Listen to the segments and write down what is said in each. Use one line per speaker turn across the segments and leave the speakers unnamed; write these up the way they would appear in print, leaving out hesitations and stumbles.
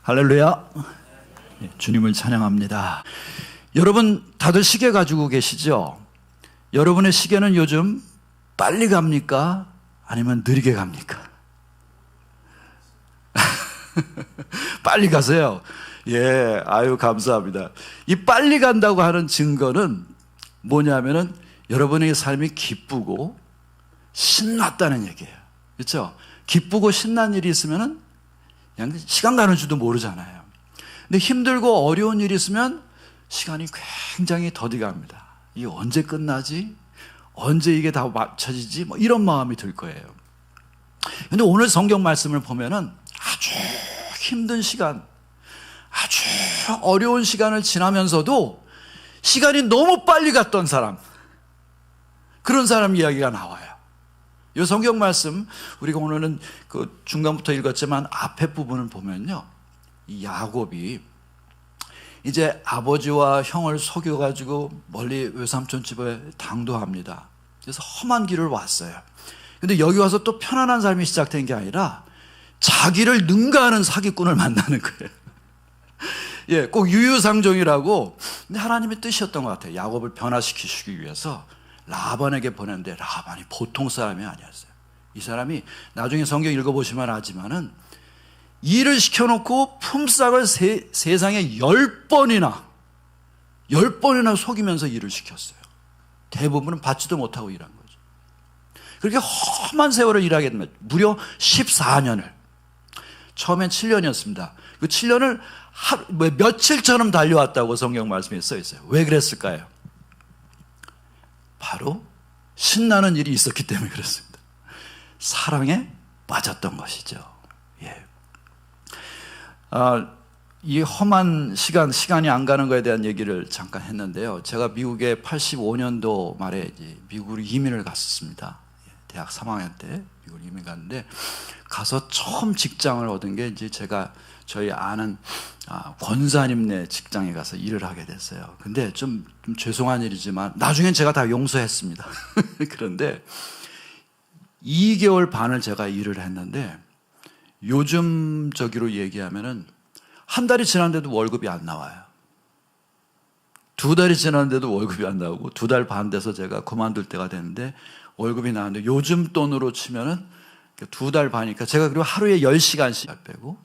할렐루야. 주님을 찬양합니다. 여러분 다들 시계 가지고 계시죠? 여러분의 시계는 요즘 빨리 갑니까? 아니면 느리게 갑니까? 빨리 가세요. 예, 아유 감사합니다. 이 빨리 간다고 하는 증거는 뭐냐면은 여러분의 삶이 기쁘고 신났다는 얘기예요. 그렇죠? 기쁘고 신난 일이 있으면은 그냥 시간 가는 줄도 모르잖아요. 근데 힘들고 어려운 일이 있으면 시간이 굉장히 더디게 갑니다. 이게 언제 끝나지? 언제 이게 다 맞춰지지? 뭐 이런 마음이 들 거예요. 근데 오늘 성경 말씀을 보면은 아주 힘든 시간, 아주 어려운 시간을 지나면서도 시간이 너무 빨리 갔던 사람, 그런 사람 이야기가 나와요. 이 성경 말씀 우리가 오늘은 그 중간부터 읽었지만 앞에 부분을 보면요, 이 야곱이 이제 아버지와 형을 속여가지고 멀리 외삼촌 집에 당도합니다. 그래서 험한 길을 왔어요. 근데 여기 와서 또 편안한 삶이 시작된 게 아니라 자기를 능가하는 사기꾼을 만나는 거예요. 예, 꼭 유유상종이라고. 근데 하나님의 뜻이었던 것 같아요. 야곱을 변화시키시기 위해서 라반에게 보냈는데 라반이 보통 사람이 아니었어요. 이 사람이 나중에 성경 읽어보시면 알지만은 일을 시켜놓고 품삯을 세상에 10번이나 속이면서 일을 시켰어요. 대부분은 받지도 못하고 일한 거죠. 그렇게 험한 세월을 일하게 됩니다. 무려 14년을. 처음엔 7년이었습니다. 그 7년을 며칠처럼 달려왔다고 성경 말씀에 써 있어요. 왜 그랬을까요? 바로 신나는 일이 있었기 때문에 그렇습니다. 사랑에 빠졌던 것이죠. 예. 이 험한 시간이 안 가는 것에 대한 얘기를 잠깐 했는데요. 제가 미국에 85년도 말에 이제 미국으로 이민을 갔었습니다. 대학 3학년 때 미국으로 이민 갔는데, 가서 처음 직장을 얻은 게 이제 제가 저희 아는 권사님네 직장에 가서 일을 하게 됐어요. 근데 좀 죄송한 일이지만 나중엔 제가 다 용서했습니다. 그런데 2개월 반을 제가 일을 했는데, 요즘 저기로 얘기하면은 한 달이 지났는데도 월급이 안 나와요. 2달이 지났는데도 월급이 안 나오고 2달 반 돼서 제가 그만둘 때가 됐는데 월급이 나왔는데, 요즘 돈으로 치면은 2달 반이니까 제가 그리고 하루에 10시간씩 빼고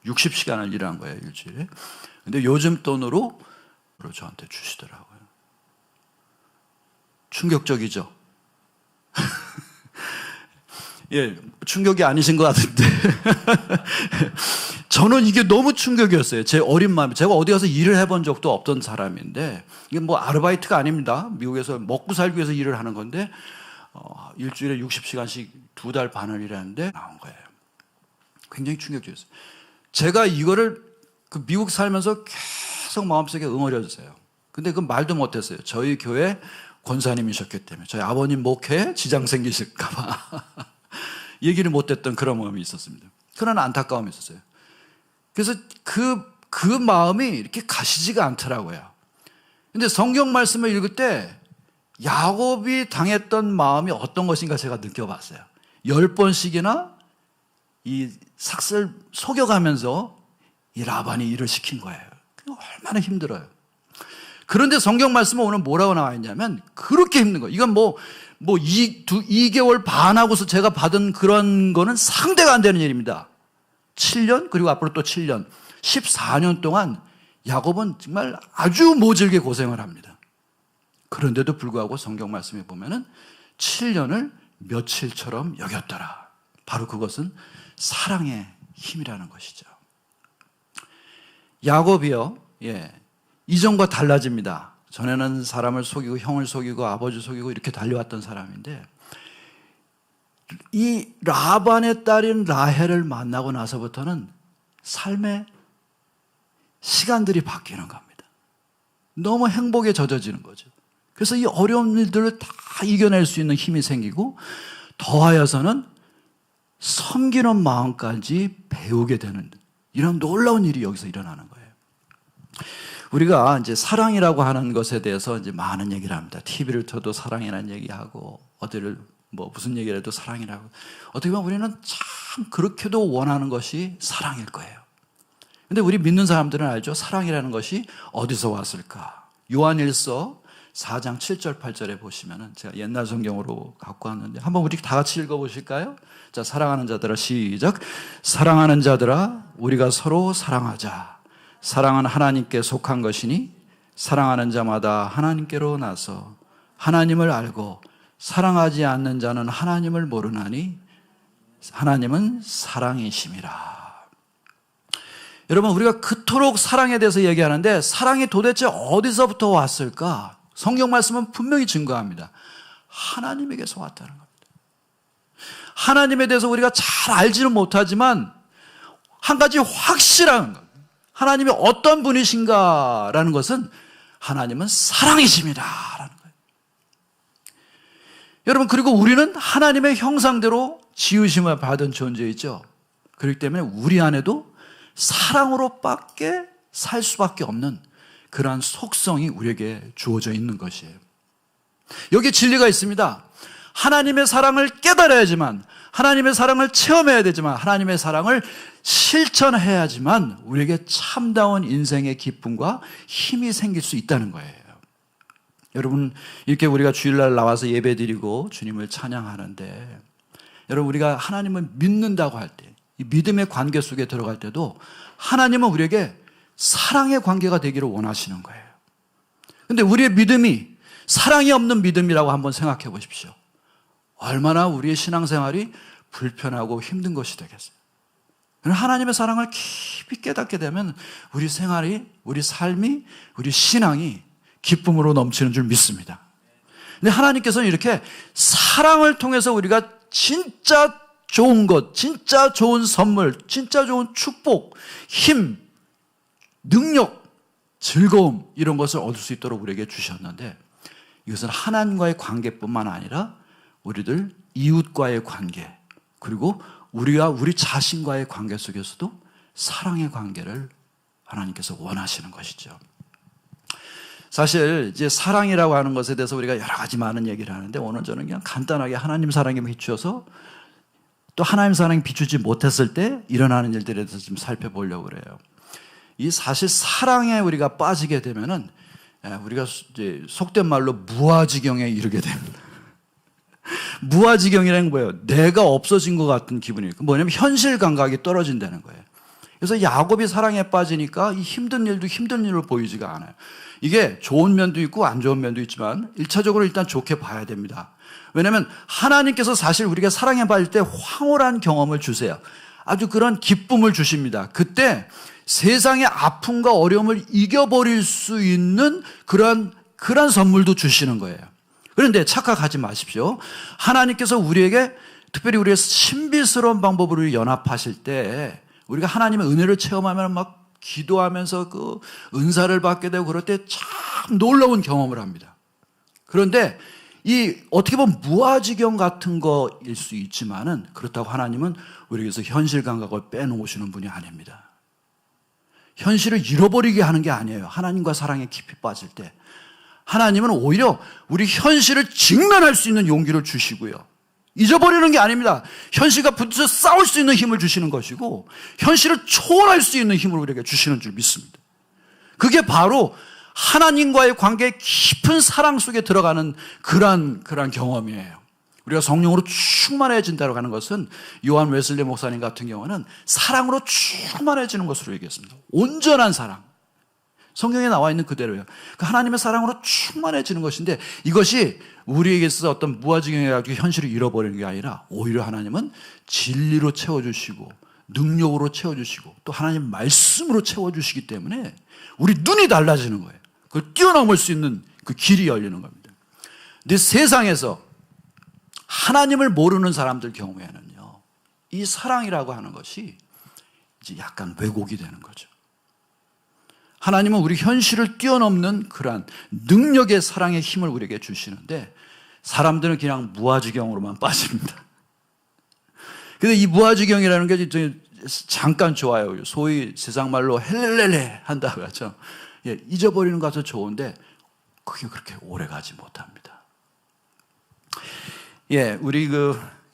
60시간을 일한 거예요, 일주일에. 근데 요즘 돈으로 저한테 주시더라고요. 충격적이죠? 예, 충격이 아니신 것 같은데. 저는 이게 너무 충격이었어요. 제 어린 마음이. 제가 어디 가서 일을 해본 적도 없던 사람인데, 이게 뭐 아르바이트가 아닙니다. 미국에서 먹고 살기 위해서 일을 하는 건데, 일주일에 60시간씩 2달 반을 일하는데 나온 거예요. 굉장히 충격적이었어요. 제가 이거를 그 미국 살면서 계속 마음속에 응어려졌어요. 근데 그 말도 못했어요. 저희 교회 권사님이셨기 때문에, 저희 아버님 목회에 지장 생기실까봐 얘기를 못했던 그런 마음이 있었습니다. 그런 안타까움이 있었어요. 그래서 그 마음이 이렇게 가시지가 않더라고요. 근데 성경 말씀을 읽을 때 야곱이 당했던 마음이 어떤 것인가 제가 느껴봤어요. 10번씩이나 이 삭슬 속여가면서 이 라반이 일을 시킨 거예요. 얼마나 힘들어요. 그런데 성경 말씀은 오늘 뭐라고 나와 있냐면, 그렇게 힘든 거예요. 이건 2개월 반 하고서 제가 받은 그런 거는 상대가 안 되는 일입니다. 7년, 그리고 앞으로 또 7년, 14년 동안 야곱은 정말 아주 모질게 고생을 합니다. 그런데도 불구하고 성경 말씀에 보면은 7년을 며칠처럼 여겼더라. 바로 그것은 사랑의 힘이라는 것이죠. 야곱이요, 예, 이전과 달라집니다. 전에는 사람을 속이고 형을 속이고 아버지 속이고 이렇게 달려왔던 사람인데, 이 라반의 딸인 라헬을 만나고 나서부터는 삶의 시간들이 바뀌는 겁니다. 너무 행복에 젖어지는 거죠. 그래서 이 어려운 일들을 다 이겨낼 수 있는 힘이 생기고, 더하여서는 섬기는 마음까지 배우게 되는 이런 놀라운 일이 여기서 일어나는 거예요. 우리가 이제 사랑이라고 하는 것에 대해서 이제 많은 얘기를 합니다. TV를 켜도 사랑이라는 얘기하고, 어디를 무슨 얘기를 해도 사랑이라고. 어떻게 보면 우리는 참 그렇게도 원하는 것이 사랑일 거예요. 근데 우리 믿는 사람들은 알죠? 사랑이라는 것이 어디서 왔을까? 요한일서 4장 7절 8절에 보시면은 제가 옛날 성경으로 갖고 왔는데 한번 우리 다 같이 읽어보실까요? 자, 사랑하는 자들아 시작. 사랑하는 자들아 우리가 서로 사랑하자. 사랑은 하나님께 속한 것이니 사랑하는 자마다 하나님께로 나서 하나님을 알고 사랑하지 않는 자는 하나님을 모르나니 하나님은 사랑이심이라. 여러분, 우리가 그토록 사랑에 대해서 얘기하는데 사랑이 도대체 어디서부터 왔을까? 성경 말씀은 분명히 증거합니다. 하나님에게서 왔다는 겁니다. 하나님에 대해서 우리가 잘 알지는 못하지만 한 가지 확실한 것, 하나님이 어떤 분이신가라는 것은 하나님은 사랑이십니다라는 거예요. 여러분, 그리고 우리는 하나님의 형상대로 지으심을 받은 존재이죠. 그렇기 때문에 우리 안에도 사랑으로밖에 살 수밖에 없는 그러한 속성이 우리에게 주어져 있는 것이에요. 여기 진리가 있습니다. 하나님의 사랑을 깨달아야지만, 하나님의 사랑을 체험해야 되지만, 하나님의 사랑을 실천해야지만 우리에게 참다운 인생의 기쁨과 힘이 생길 수 있다는 거예요. 여러분, 이렇게 우리가 주일날 나와서 예배드리고 주님을 찬양하는데, 여러분, 우리가 하나님을 믿는다고 할 때, 이 믿음의 관계 속에 들어갈 때도 하나님은 우리에게 사랑의 관계가 되기를 원하시는 거예요. 근데 우리의 믿음이 사랑이 없는 믿음이라고 한번 생각해 보십시오. 얼마나 우리의 신앙생활이 불편하고 힘든 것이 되겠어요. 하나님의 사랑을 깊이 깨닫게 되면 우리 생활이, 우리 삶이, 우리 신앙이 기쁨으로 넘치는 줄 믿습니다. 근데 하나님께서는 이렇게 사랑을 통해서 우리가 진짜 좋은 것, 진짜 좋은 선물, 진짜 좋은 축복, 힘, 능력, 즐거움 이런 것을 얻을 수 있도록 우리에게 주셨는데 이것은 하나님과의 관계뿐만 아니라 우리들 이웃과의 관계, 그리고 우리가 우리 자신과의 관계 속에서도 사랑의 관계를 하나님께서 원하시는 것이죠. 사실 이제 사랑이라고 하는 것에 대해서 우리가 여러 가지 많은 얘기를 하는데 오늘 저는 그냥 간단하게 하나님 사랑에 비추어서 또 하나님 사랑에 비추지 못했을 때 일어나는 일들에 대해서 좀 살펴보려고 그래요. 이 사실 사랑에 우리가 빠지게 되면은 우리가 이제 속된 말로 무아지경에 이르게 됩니다. 무아지경이라는 게 뭐예요? 내가 없어진 것 같은 기분이에요. 뭐냐면 현실 감각이 떨어진다는 거예요. 그래서 야곱이 사랑에 빠지니까 이 힘든 일도 힘든 일로 보이지가 않아요. 이게 좋은 면도 있고 안 좋은 면도 있지만 1차적으로 일단 좋게 봐야 됩니다. 왜냐하면 하나님께서 사실 우리가 사랑에 빠질 때 황홀한 경험을 주세요. 아주 그런 기쁨을 주십니다. 그때 세상의 아픔과 어려움을 이겨버릴 수 있는 그런 선물도 주시는 거예요. 그런데 착각하지 마십시오. 하나님께서 우리에게 특별히 우리의 신비스러운 방법으로 연합하실 때 우리가 하나님의 은혜를 체험하면 막 기도하면서 그 은사를 받게 되고 그럴 때 참 놀라운 경험을 합니다. 그런데 이 어떻게 보면 무아지경 같은 거일 수 있지만은 그렇다고 하나님은 우리에게서 현실 감각을 빼놓으시는 분이 아닙니다. 현실을 잃어버리게 하는 게 아니에요. 하나님과 사랑에 깊이 빠질 때 하나님은 오히려 우리 현실을 직면할 수 있는 용기를 주시고요. 잊어버리는 게 아닙니다. 현실과 부딪혀 싸울 수 있는 힘을 주시는 것이고 현실을 초월할 수 있는 힘을 우리에게 주시는 줄 믿습니다. 그게 바로 하나님과의 관계의 깊은 사랑 속에 들어가는 그러한 경험이에요. 우리가 성령으로 충만해진다고 하는 것은 요한 웨슬리 목사님 같은 경우는 사랑으로 충만해지는 것으로 얘기했습니다. 온전한 사랑. 성경에 나와 있는 그대로예요. 그 하나님의 사랑으로 충만해지는 것인데 이것이 우리에게 있어서 어떤 무아지경에 가지고 현실을 잃어버리는 게 아니라 오히려 하나님은 진리로 채워주시고 능력으로 채워주시고 또 하나님 말씀으로 채워주시기 때문에 우리 눈이 달라지는 거예요. 그걸 뛰어넘을 수 있는 그 길이 열리는 겁니다. 근데 세상에서 하나님을 모르는 사람들 경우에는요, 이 사랑이라고 하는 것이 이제 약간 왜곡이 되는 거죠. 하나님은 우리 현실을 뛰어넘는 그러한 능력의 사랑의 힘을 우리에게 주시는데 사람들은 그냥 무아지경으로만 빠집니다. 근데 이 무아지경이라는 게 잠깐 좋아요. 소위 세상 말로 헬렐레 한다고 하죠. 잊어버리는 것도 좋은데 그게 그렇게 오래 가지 못합니다. 우리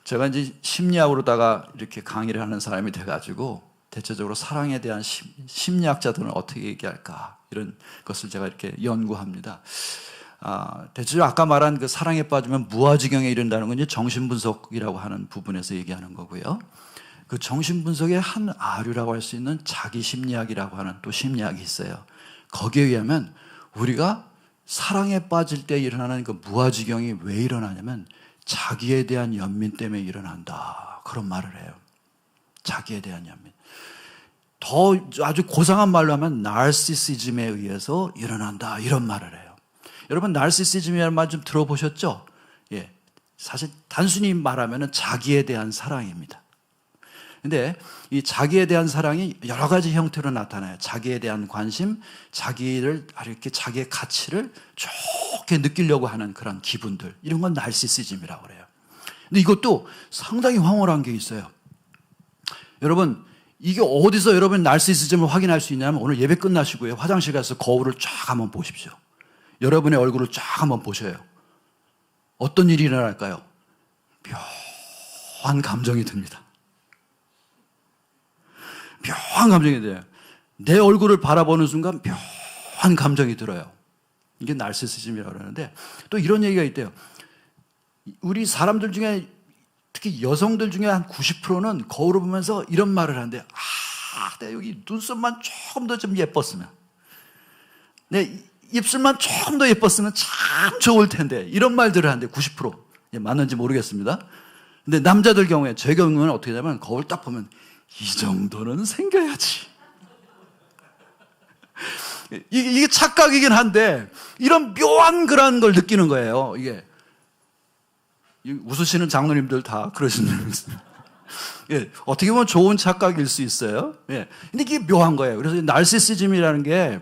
제가 이제 심리학으로다가 이렇게 강의를 하는 사람이 돼가지고 대체적으로 사랑에 대한 심리학자들은 어떻게 얘기할까? 이런 것을 제가 이렇게 연구합니다. 대체적으로 아까 말한 그 사랑에 빠지면 무아지경에 이른다는 건 이제 정신분석이라고 하는 부분에서 얘기하는 거고요. 그 정신분석의 한 아류라고 할 수 있는 자기 심리학이라고 하는 또 심리학이 있어요. 거기에 의하면 우리가 사랑에 빠질 때 일어나는 그 무아지경이 왜 일어나냐면 자기에 대한 연민 때문에 일어난다. 그런 말을 해요. 자기에 대한 연민. 더 아주 고상한 말로 하면 나르시시즘에 의해서 일어난다. 이런 말을 해요. 여러분 나르시시즘이라는 말 좀 들어보셨죠? 예, 사실 단순히 말하면 자기에 대한 사랑입니다. 근데 이 자기에 대한 사랑이 여러 가지 형태로 나타나요. 자기에 대한 관심, 자기를 이렇게 자기의 가치를 좋게 느끼려고 하는 그런 기분들, 이런 건 나르시시즘이라고 그래요. 근데 이것도 상당히 황홀한 게 있어요. 여러분, 이게 어디서 여러분 나르시시즘을 확인할 수 있냐면 오늘 예배 끝나시고요, 화장실 가서 거울을 쫙 한번 보십시오. 여러분의 얼굴을 쫙 한번 보셔요. 어떤 일이 일어날까요? 묘한 감정이 듭니다. 묘한 감정이 돼요. 내 얼굴을 바라보는 순간 묘한 감정이 들어요. 이게 나르시시즘이라고 그러는데, 또 이런 얘기가 있대요. 우리 사람들 중에 특히 여성들 중에 한 90%는 거울을 보면서 이런 말을 하는데, 내 여기 눈썹만 조금 더 좀 예뻤으면, 내 입술만 조금 더 예뻤으면 참 좋을 텐데, 이런 말들을 하는데 90%. 맞는지 모르겠습니다. 근데 남자들 경우에, 제 경우는 어떻게 되냐면 거울 딱 보면 이 정도는 생겨야지. 이게 착각이긴 한데 이런 묘한 그런 걸 느끼는 거예요. 이게 웃으시는 장로님들 다 그러시는 분 있어요. 예, 어떻게 보면 좋은 착각일 수 있어요. 예, 근데 이게 묘한 거예요. 그래서 나르시시즘이라는 게,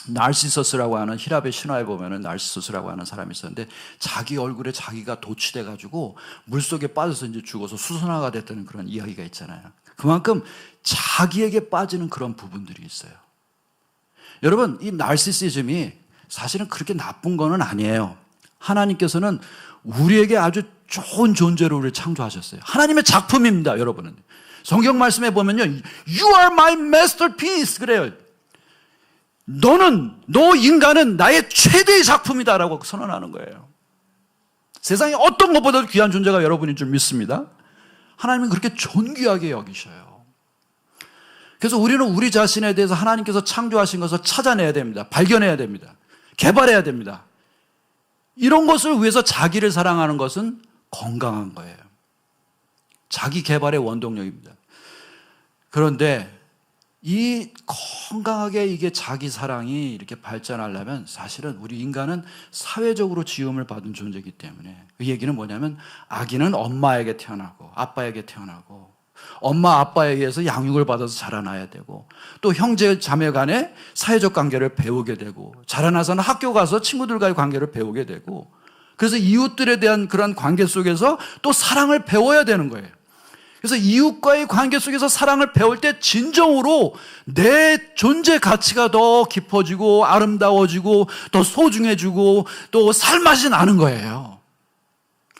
나르시서스라고 하는 히랍의 신화에 보면은 나르시서스라고 하는 사람이 있었는데 자기 얼굴에 자기가 도취돼 가지고 물속에 빠져서 이제 죽어서 수선화가 됐다는 그런 이야기가 있잖아요. 그만큼 자기에게 빠지는 그런 부분들이 있어요. 여러분, 이 나르시시즘이 사실은 그렇게 나쁜 거는 아니에요. 하나님께서는 우리에게 아주 좋은 존재로 우리를 창조하셨어요. 하나님의 작품입니다, 여러분은. 성경 말씀에 보면요, You are my masterpiece 그래요. 너 인간은 나의 최대의 작품이다라고 선언하는 거예요. 세상에 어떤 것보다도 귀한 존재가 여러분인 줄 믿습니다. 하나님은 그렇게 존귀하게 여기셔요. 그래서 우리는 우리 자신에 대해서 하나님께서 창조하신 것을 찾아내야 됩니다. 발견해야 됩니다. 개발해야 됩니다. 이런 것을 위해서 자기를 사랑하는 것은 건강한 거예요. 자기 개발의 원동력입니다. 그런데 이 건강하게 이게 자기 사랑이 이렇게 발전하려면 사실은 우리 인간은 사회적으로 지음을 받은 존재이기 때문에, 그 얘기는 뭐냐면 아기는 엄마에게 태어나고 아빠에게 태어나고 엄마 아빠에 의해서 양육을 받아서 자라나야 되고, 또 형제 자매 간의 사회적 관계를 배우게 되고, 자라나서는 학교 가서 친구들과의 관계를 배우게 되고, 그래서 이웃들에 대한 그런 관계 속에서 또 사랑을 배워야 되는 거예요. 그래서 이웃과의 관계 속에서 사랑을 배울 때 진정으로 내 존재 가치가 더 깊어지고 아름다워지고 더 소중해지고 또 살맛이 나는 거예요.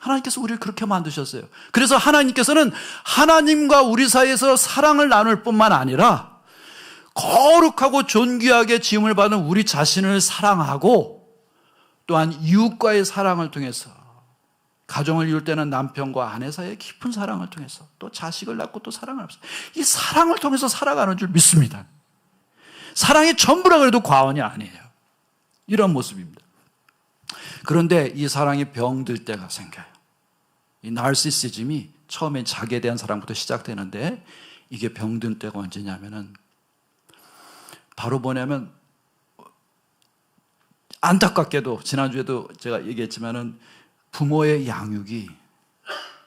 하나님께서 우리를 그렇게 만드셨어요. 그래서 하나님께서는 하나님과 우리 사이에서 사랑을 나눌 뿐만 아니라 거룩하고 존귀하게 지음을 받은 우리 자신을 사랑하고, 또한 이웃과의 사랑을 통해서, 가정을 이룰 때는 남편과 아내 사이의 깊은 사랑을 통해서, 또 자식을 낳고 또 사랑을 합니다. 이 사랑을 통해서 살아가는 줄 믿습니다. 사랑이 전부라 그래도 과언이 아니에요. 이런 모습입니다. 그런데 이 사랑이 병들 때가 생겨요. 이 나르시시즘이 처음엔 자기에 대한 사랑부터 시작되는데, 이게 병든 때가 언제냐면은, 바로 뭐냐면, 안타깝게도 지난주에도 제가 얘기했지만은 부모의 양육이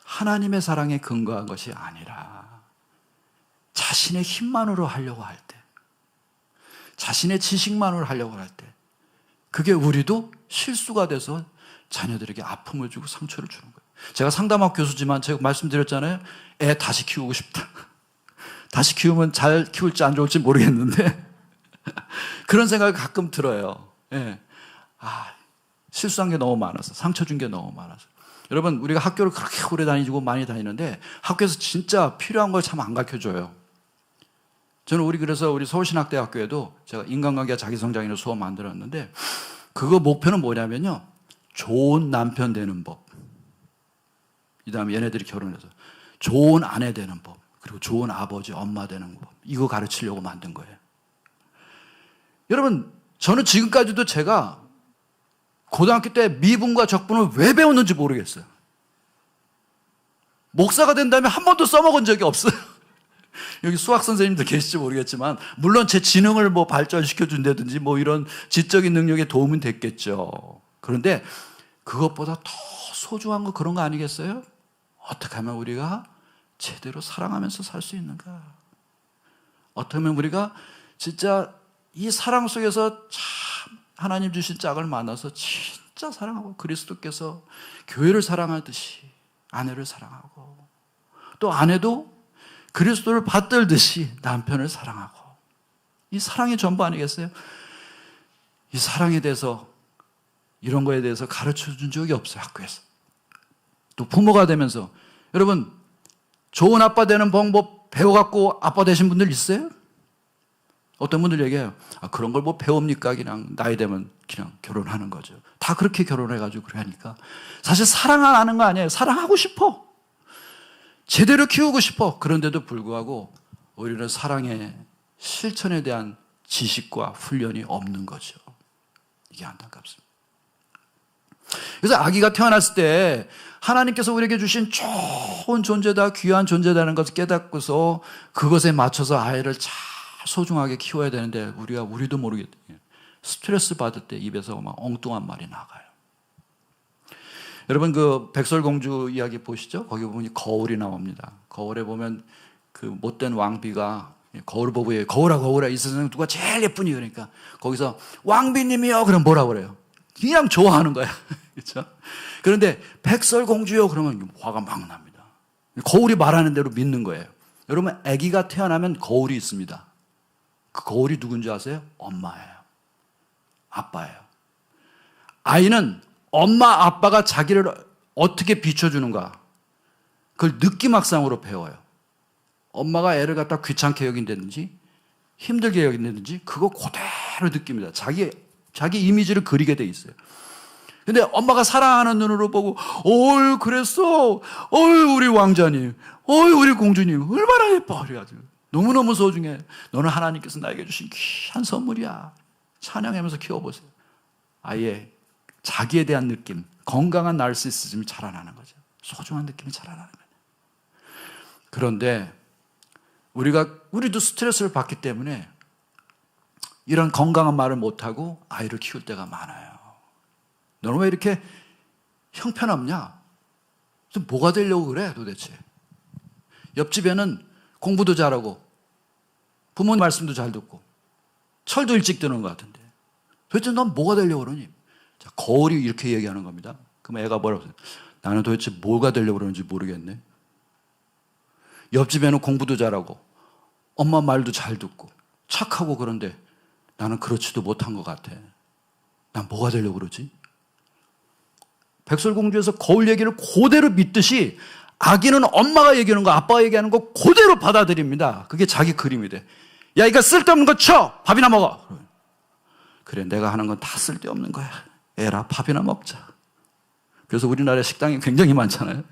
하나님의 사랑에 근거한 것이 아니라 자신의 힘만으로 하려고 할 때, 자신의 지식만으로 하려고 할 때, 그게 우리도 실수가 돼서 자녀들에게 아픔을 주고 상처를 주는 거예요. 제가 상담학 교수지만 제가 말씀드렸잖아요. 애 다시 키우고 싶다. 다시 키우면 잘 키울지 안 좋을지 모르겠는데 그런 생각이 가끔 들어요. 예. 실수한 게 너무 많아서, 상처 준 게 너무 많아서. 여러분, 우리가 학교를 그렇게 오래 다니고 많이 다니는데 학교에서 진짜 필요한 걸 참 안 가르쳐줘요. 저는 그래서 우리 서울신학대학교에도 제가 인간관계와 자기성장이라는 수업 만들었는데, 그거 목표는 뭐냐면요, 좋은 남편 되는 법, 이 다음에 얘네들이 결혼해서 좋은 아내 되는 법, 그리고 좋은 아버지, 엄마 되는 법, 이거 가르치려고 만든 거예요. 여러분, 저는 지금까지도 제가 고등학교 때 미분과 적분을 왜 배웠는지 모르겠어요. 목사가 된 다음에 한 번도 써먹은 적이 없어요. 여기 수학 선생님들 계실지 모르겠지만, 물론 제 지능을 뭐 발전시켜 준다든지 뭐 이런 지적인 능력에 도움은 됐겠죠. 그런데 그것보다 더 소중한 거 그런 거 아니겠어요? 어떻게 하면 우리가 제대로 사랑하면서 살 수 있는가? 어떻게 하면 우리가 진짜 이 사랑 속에서 참 하나님 주신 짝을 만나서 진짜 사랑하고, 그리스도께서 교회를 사랑하듯이 아내를 사랑하고, 또 아내도 그리스도를 받들듯이 남편을 사랑하고, 이 사랑이 전부 아니겠어요? 이 사랑에 대해서, 이런 거에 대해서 가르쳐 준 적이 없어요, 학교에서. 또 부모가 되면서, 여러분, 좋은 아빠 되는 방법 배워갖고 아빠 되신 분들 있어요? 어떤 분들 얘기해요. 그런 걸 뭐 배웁니까? 그냥 나이 되면 그냥 결혼하는 거죠. 다 그렇게 결혼해가지고 그래 하니까. 사실 사랑 안 하는 거 아니에요. 사랑하고 싶어. 제대로 키우고 싶어. 그런데도 불구하고 우리는 사랑의 실천에 대한 지식과 훈련이 없는 거죠. 이게 안타깝습니다. 그래서 아기가 태어났을 때 하나님께서 우리에게 주신 좋은 존재다, 귀한 존재다는 것을 깨닫고서 그것에 맞춰서 아이를 잘 소중하게 키워야 되는데, 우리도 모르게 스트레스 받을 때 입에서 막 엉뚱한 말이 나가요. 여러분, 그 백설공주 이야기 보시죠? 거기 보면 거울이 나옵니다. 거울에 보면 그 못된 왕비가 거울을 보고 얘기해요. 거울아, 이 세상에 누가 제일 예쁘니? 그러니까 거기서 왕비님이요. 그럼 뭐라고 그래요? 그냥 좋아하는 거야. 그렇죠? 그런데 백설공주요. 그러면 화가 막 납니다. 거울이 말하는 대로 믿는 거예요. 여러분, 아기가 태어나면 거울이 있습니다. 그 거울이 누군지 아세요? 엄마예요. 아빠예요. 아이는 엄마, 아빠가 자기를 어떻게 비춰주는가, 그걸 느낌학상으로 배워요. 엄마가 애를 갖다 귀찮게 여긴다든지 힘들게 여긴다든지 그거 그대로 느낍니다. 자기 이미지를 그리게 돼 있어요. 근데 엄마가 사랑하는 눈으로 보고, 그랬어. 우리 왕자님. 우리 공주님. 얼마나 예뻐. 그래가지고 너무너무 소중해. 너는 하나님께서 나에게 주신 귀한 선물이야. 찬양하면서 키워보세요. 아이의 자기에 대한 느낌, 건강한 나르시시즘이 자라나는 거죠. 소중한 느낌이 자라나는 거예요. 그런데 우리도 스트레스를 받기 때문에 이런 건강한 말을 못하고 아이를 키울 때가 많아요. 너는 왜 이렇게 형편없냐? 뭐가 되려고 그래 도대체? 옆집에는 공부도 잘하고 부모님 말씀도 잘 듣고 철도 일찍 드는 것 같은데 도대체 넌 뭐가 되려고 그러니? 자, 거울이 이렇게 얘기하는 겁니다. 그럼 애가 뭐라고 해요? 나는 도대체 뭐가 되려고 그러는지 모르겠네. 옆집에는 공부도 잘하고 엄마 말도 잘 듣고 착하고, 그런데 나는 그렇지도 못한 것 같아. 난 뭐가 되려고 그러지? 백설공주에서 거울 얘기를 그대로 믿듯이 아기는 엄마가 얘기하는 거, 아빠가 얘기하는 거 그대로 받아들입니다. 그게 자기 그림이 돼. 야, 이거 쓸데없는 거 쳐! 밥이나 먹어! 그래, 내가 하는 건 다 쓸데없는 거야. 에라, 밥이나 먹자. 그래서 우리나라에 식당이 굉장히 많잖아요.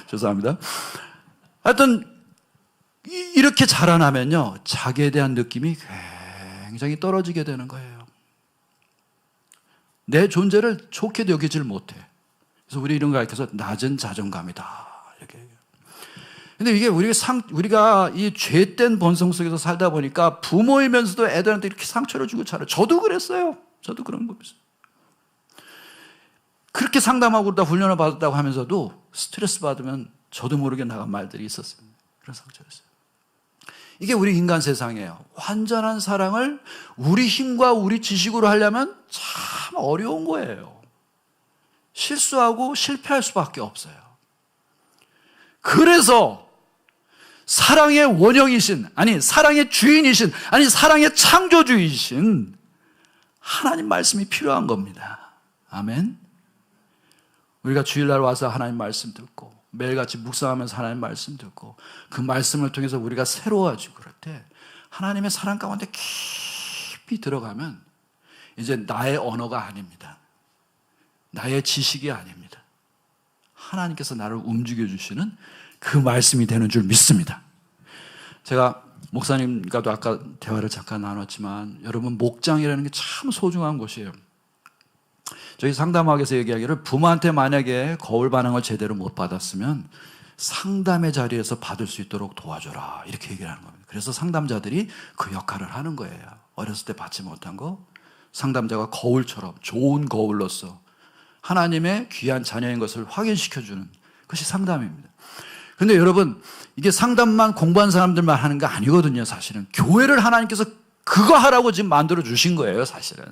죄송합니다. 하여튼 이렇게 자라나면요, 자기에 대한 느낌이 굉장히 떨어지게 되는 거예요. 내 존재를 좋게 여기질 못해. 그래서 우리 이런 거 가르쳐서 낮은 자존감이다, 이렇게 얘기해요. 근데 이게 우리가 이 죄된 본성 속에서 살다 보니까 부모이면서도 애들한테 이렇게 상처를 주고 자라요. 저도 그랬어요. 저도 그런 거 있어요. 그렇게 상담하고 그러다 훈련을 받았다고 하면서도 스트레스 받으면 저도 모르게 나간 말들이 있었어요. 그런 상처였어요. 이게 우리 인간 세상이에요. 완전한 사랑을 우리 힘과 우리 지식으로 하려면 참 어려운 거예요. 실수하고 실패할 수밖에 없어요. 그래서 사랑의 원형이신, 아니 사랑의 주인이신, 아니 사랑의 창조주이신 하나님 말씀이 필요한 겁니다. 아멘. 우리가 주일날 와서 하나님 말씀 듣고 매일같이 묵상하면서 하나님 말씀 듣고 그 말씀을 통해서 우리가 새로워지고 그럴 때 하나님의 사랑 가운데 깊이 들어가면 이제 나의 언어가 아닙니다. 나의 지식이 아닙니다. 하나님께서 나를 움직여주시는 그 말씀이 되는 줄 믿습니다. 제가 목사님과도 아까 대화를 잠깐 나눴지만 여러분, 목장이라는 게 참 소중한 곳이에요. 저희 상담학에서 얘기하기를 부모한테 만약에 거울 반응을 제대로 못 받았으면 상담의 자리에서 받을 수 있도록 도와줘라, 이렇게 얘기를 하는 겁니다. 그래서 상담자들이 그 역할을 하는 거예요. 어렸을 때 받지 못한 거 상담자가 거울처럼 좋은 거울로서 하나님의 귀한 자녀인 것을 확인시켜주는 것이 상담입니다. 근데 여러분, 이게 상담만 공부한 사람들만 하는 거 아니거든요. 사실은 교회를 하나님께서 그거 하라고 지금 만들어 주신 거예요. 사실은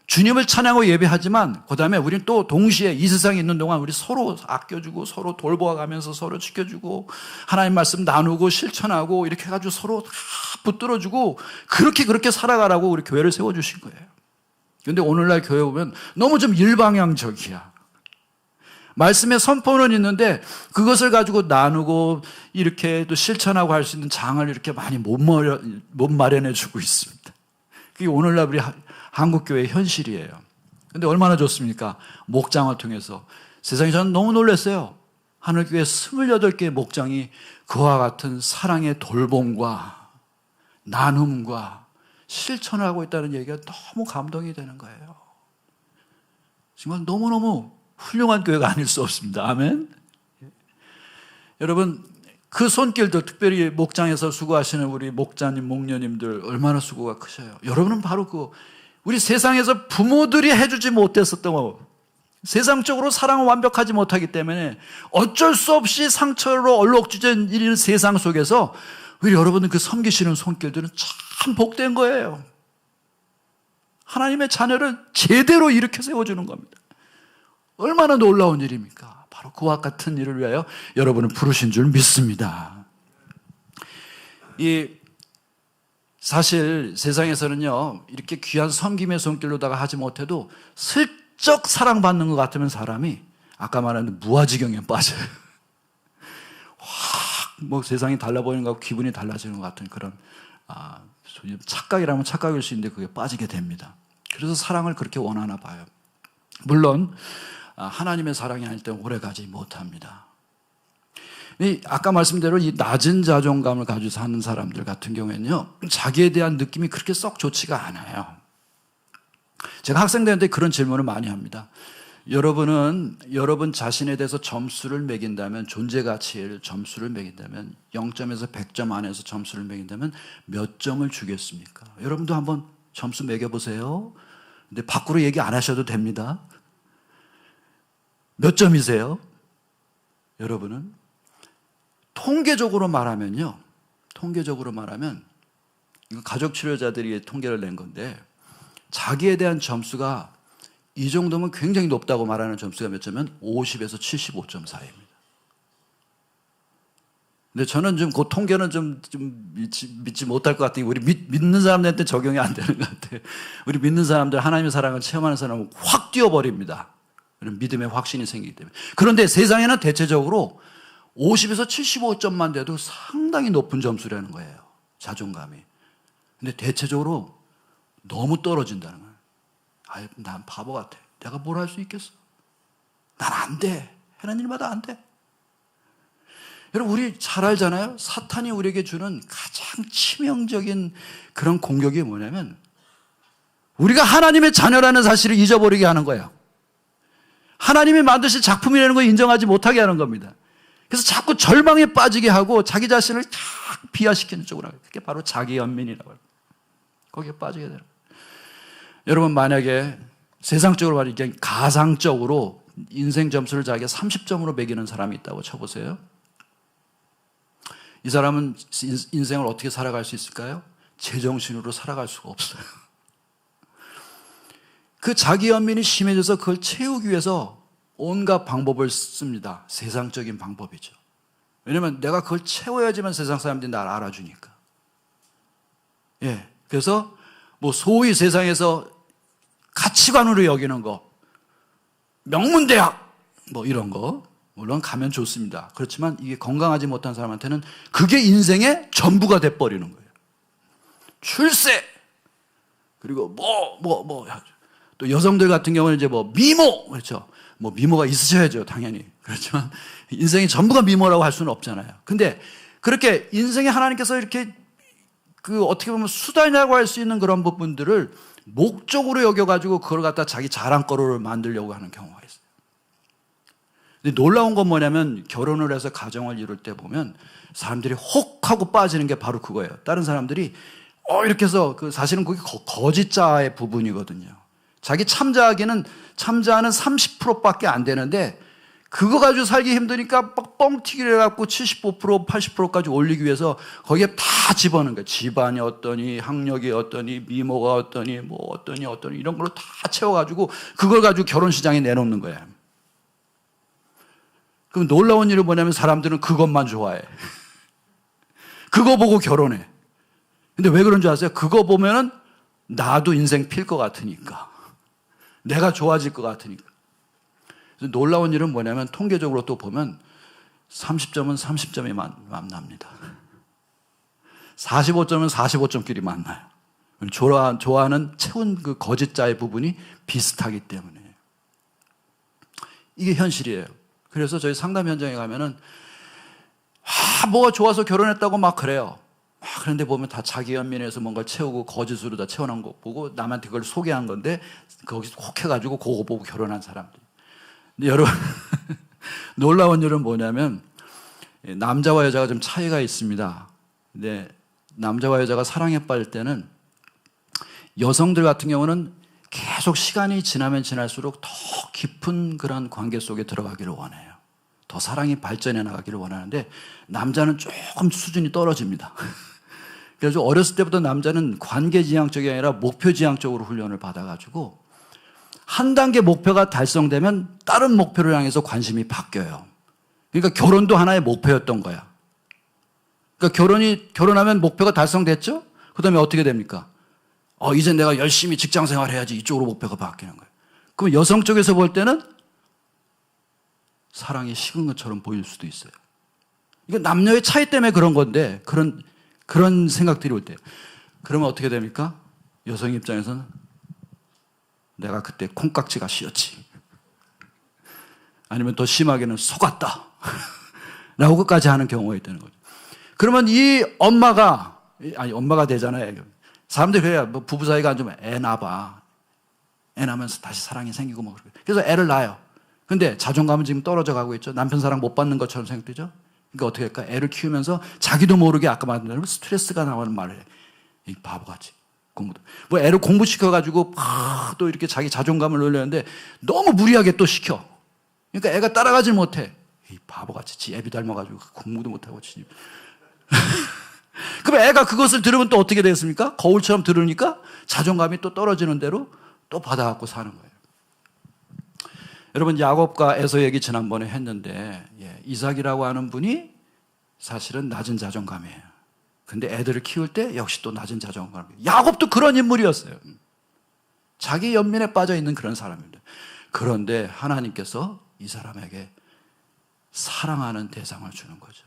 주님을 찬양하고 예배하지만 그 다음에 우리는 또 동시에 이 세상에 있는 동안 우리 서로 아껴주고 서로 돌보아가면서 서로 지켜주고 하나님 말씀 나누고 실천하고 이렇게 해가지고 서로 다 붙들어주고 그렇게 살아가라고 우리 교회를 세워주신 거예요. 그런데 오늘날 교회 보면 너무 좀 일방향적이야. 말씀의 선포는 있는데 그것을 가지고 나누고 이렇게 또 실천하고 할 수 있는 장을 이렇게 많이 못 마련해 주고 있습니다. 그게 오늘날 우리 한국교회의 현실이에요. 그런데 얼마나 좋습니까? 목장을 통해서 세상에 저는 너무 놀랐어요. 하늘교회 28개의 목장이 그와 같은 사랑의 돌봄과 나눔과 실천을 하고 있다는 얘기가 너무 감동이 되는 거예요. 정말 너무너무 훌륭한 교회가 아닐 수 없습니다. 아멘. 여러분, 그 손길도 특별히 목장에서 수고하시는 우리 목자님, 목녀님들 얼마나 수고가 크셔요. 여러분은 바로 우리 세상에서 부모들이 해주지 못했었던 거, 세상적으로 사랑을 완벽하지 못하기 때문에 어쩔 수 없이 상처로 얼룩지는 세상 속에서 우리 여러분은 그 섬기시는 손길들은 참 복된 거예요. 하나님의 자녀를 제대로 일으켜 세워주는 겁니다. 얼마나 놀라운 일입니까? 바로 그와 같은 일을 위하여 여러분을 부르신 줄 믿습니다. 사실 세상에서는요, 이렇게 귀한 섬김의 손길로다가 하지 못해도 슬쩍 사랑받는 것 같으면 사람이 아까 말한 무아지경에 빠져요. 확 세상이 달라 보이는 것 같고 기분이 달라지는 것 같은 그런 착각이라면 착각일 수 있는데 그게 빠지게 됩니다. 그래서 사랑을 그렇게 원하나 봐요. 물론 하나님의 사랑이 아닐 때는 오래가지 못합니다. 아까 말씀대로 이 낮은 자존감을 가지고 사는 사람들 같은 경우에는요, 자기에 대한 느낌이 그렇게 썩 좋지가 않아요. 제가 학생들한테 그런 질문을 많이 합니다. 여러분 자신에 대해서 점수를 매긴다면, 존재가치에 점수를 매긴다면, 0점에서 100점 안에서 점수를 매긴다면 몇 점을 주겠습니까? 여러분도 한번 점수 매겨보세요. 근데 밖으로 얘기 안 하셔도 됩니다. 몇 점이세요? 여러분은? 통계적으로 말하면 이거 가족 치료자들이 통계를 낸 건데, 자기에 대한 점수가 이 정도면 굉장히 높다고 말하는 점수가 몇 점이면 50에서 75점 사이입니다. 근데 저는 그 통계는 좀 믿지 못할 것 같아요. 우리 믿는 사람들한테 적용이 안 되는 것 같아요. 우리 믿는 사람들, 하나님의 사랑을 체험하는 사람은 확 뛰어버립니다. 그런 믿음의 확신이 생기기 때문에. 그런데 세상에는 대체적으로 50에서 75점만 돼도 상당히 높은 점수라는 거예요. 자존감이. 근데 대체적으로 너무 떨어진다는 거예요. 난 바보 같아. 내가 뭘 할 수 있겠어? 난 안 돼. 하는 일마다 안 돼. 여러분, 우리 잘 알잖아요. 사탄이 우리에게 주는 가장 치명적인 그런 공격이 뭐냐면 우리가 하나님의 자녀라는 사실을 잊어버리게 하는 거예요. 하나님이 만드신 작품이라는 걸 인정하지 못하게 하는 겁니다. 그래서 자꾸 절망에 빠지게 하고 자기 자신을 다 비하시키는 쪽으로 하고, 그게 바로 자기 연민이라고 합니다. 거기에 빠지게 되는 거예요. 여러분, 만약에 세상적으로 말하면 가상적으로 인생 점수를 자기가 30점으로 매기는 사람이 있다고 쳐보세요. 이 사람은 인생을 어떻게 살아갈 수 있을까요? 제정신으로 살아갈 수가 없어요. 그 자기 연민이 심해져서 그걸 채우기 위해서 온갖 방법을 씁니다. 세상적인 방법이죠. 왜냐하면 내가 그걸 채워야지만 세상 사람들이 나를 알아주니까. 그래서 소위 세상에서 가치관으로 여기는 거, 명문대학, 이런 거, 물론 가면 좋습니다. 그렇지만 이게 건강하지 못한 사람한테는 그게 인생의 전부가 돼버리는 거예요. 출세! 그리고 또 여성들 같은 경우는 이제 미모! 그렇죠. 미모가 있으셔야죠, 당연히. 그렇지만 인생의 전부가 미모라고 할 수는 없잖아요. 근데 그렇게 인생에 하나님께서 이렇게 어떻게 보면 수단이라고 할 수 있는 그런 부분들을 목적으로 여겨가지고 그걸 갖다 자기 자랑거리를 만들려고 하는 경우가 있어요. 근데 놀라운 건 뭐냐면 결혼을 해서 가정을 이룰 때 보면 사람들이 혹 하고 빠지는 게 바로 그거예요. 다른 사람들이 이렇게 해서 사실은 그게 거짓자의 부분이거든요. 자기 참자하는 30%밖에 안 되는데 그거 가지고 살기 힘드니까 뻥튀기를 해갖고 75%, 80%까지 올리기 위해서 거기에 다 집어넣는 거예요. 집안이 어떠니, 학력이 어떠니, 미모가 어떠니, 어떠니 이런 걸로 다 채워가지고 그걸 가지고 결혼시장에 내놓는 거예요. 그럼 놀라운 일은 뭐냐면 사람들은 그것만 좋아해. 그거 보고 결혼해. 근데 왜 그런 줄 아세요? 그거 보면은 나도 인생 필 것 같으니까. 내가 좋아질 것 같으니까. 놀라운 일은 뭐냐면 통계적으로 또 보면 30점은 30점이 만납니다. 45점은 45점끼리 만나요. 좋아하는 채운 그 거짓자의 부분이 비슷하기 때문에. 이게 현실이에요. 그래서 저희 상담 현장에 가면은 뭐가 좋아서 결혼했다고 막 그래요. 그런데 보면 다 자기 연민에서 뭔가를 채우고 거짓으로 다 채워놓은 거 보고 남한테 그걸 소개한 건데 거기서 혹 해가지고 그거 보고 결혼한 사람들. 근데 여러분 놀라운 일은 뭐냐면 남자와 여자가 좀 차이가 있습니다. 근데 남자와 여자가 사랑에 빠질 때는 여성들 같은 경우는 계속 시간이 지나면 지날수록 더 깊은 그런 관계 속에 들어가기를 원해요. 더 사랑이 발전해 나가기를 원하는데 남자는 조금 수준이 떨어집니다. 그래서 어렸을 때부터 남자는 관계지향적이 아니라 목표지향적으로 훈련을 받아가지고 한 단계 목표가 달성되면 다른 목표를 향해서 관심이 바뀌어요. 그러니까 결혼도 하나의 목표였던 거야. 그러니까 결혼하면 목표가 달성됐죠? 그 다음에 어떻게 됩니까? 이제 내가 열심히 직장 생활해야지 이쪽으로 목표가 바뀌는 거예요. 그럼 여성 쪽에서 볼 때는 사랑이 식은 것처럼 보일 수도 있어요. 이거 남녀의 차이 때문에 그런 건데 그런 생각들이 올 때 그러면 어떻게 됩니까? 여성 입장에서는 내가 그때 콩깍지가 씌었지. 아니면 더 심하게는 속았다. 라고까지 하는 경우가 있다는 거죠. 그러면 이 엄마가 되잖아요. 사람들이 그래요. 부부 사이가 안 좋으면 애 낳아봐. 애 낳으면서 다시 사랑이 생기고 그래서 애를 낳아요. 근데 자존감은 지금 떨어져 가고 있죠. 남편 사랑 못 받는 것처럼 생각되죠. 그러니까 어떻게 할까? 애를 키우면서 자기도 모르게 아까 말한 대로 스트레스가 나오는 말을 해. 이 바보같이. 공부도. 애를 공부시켜가지고 또 이렇게 자기 자존감을 놀려는데 너무 무리하게 또 시켜. 그러니까 애가 따라가질 못해. 이 바보같이 지 애비 닮아가지고 공부도 못하고 지. 그럼 애가 그것을 들으면 또 어떻게 되겠습니까? 거울처럼 들으니까 자존감이 또 떨어지는 대로 또 받아갖고 사는 거예요. 여러분 야곱과 에서 얘기 지난번에 했는데 이삭이라고 하는 분이 사실은 낮은 자존감이에요. 근데 애들을 키울 때 역시 또 낮은 자존감이에요. 야곱도 그런 인물이었어요. 자기 연민에 빠져 있는 그런 사람입니다. 그런데 하나님께서 이 사람에게 사랑하는 대상을 주는 거죠.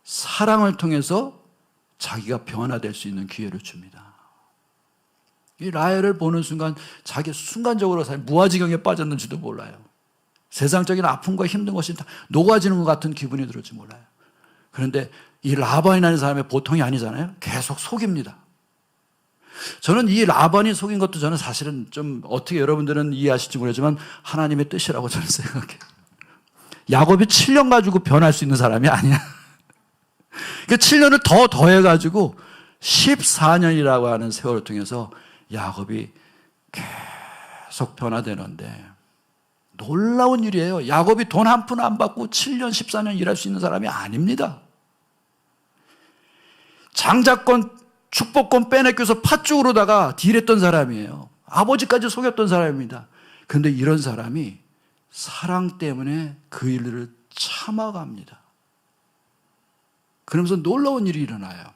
사랑을 통해서 자기가 변화될 수 있는 기회를 줍니다. 이 라헬을 보는 순간 자기 순간적으로 무아지경에 빠졌는지도 몰라요. 세상적인 아픔과 힘든 것이 다 녹아지는 것 같은 기분이 들었지 몰라요. 그런데 이 라반이라는 사람이 보통이 아니잖아요. 계속 속입니다. 저는 이 라반이 속인 것도 저는 사실은 좀 어떻게 여러분들은 이해하실지 모르지만 하나님의 뜻이라고 저는 생각해요. 야곱이 7년 가지고 변할 수 있는 사람이 아니야. 그 7년을 더 더해가지고 14년이라고 하는 세월을 통해서 야곱이 계속 변화되는데 놀라운 일이에요. 야곱이 돈 한 푼 안 받고 7년, 14년 일할 수 있는 사람이 아닙니다. 장자권, 축복권 빼내껴서 팥죽으로다가 딜했던 사람이에요. 아버지까지 속였던 사람입니다. 그런데 이런 사람이 사랑 때문에 그 일을 참아갑니다. 그러면서 놀라운 일이 일어나요.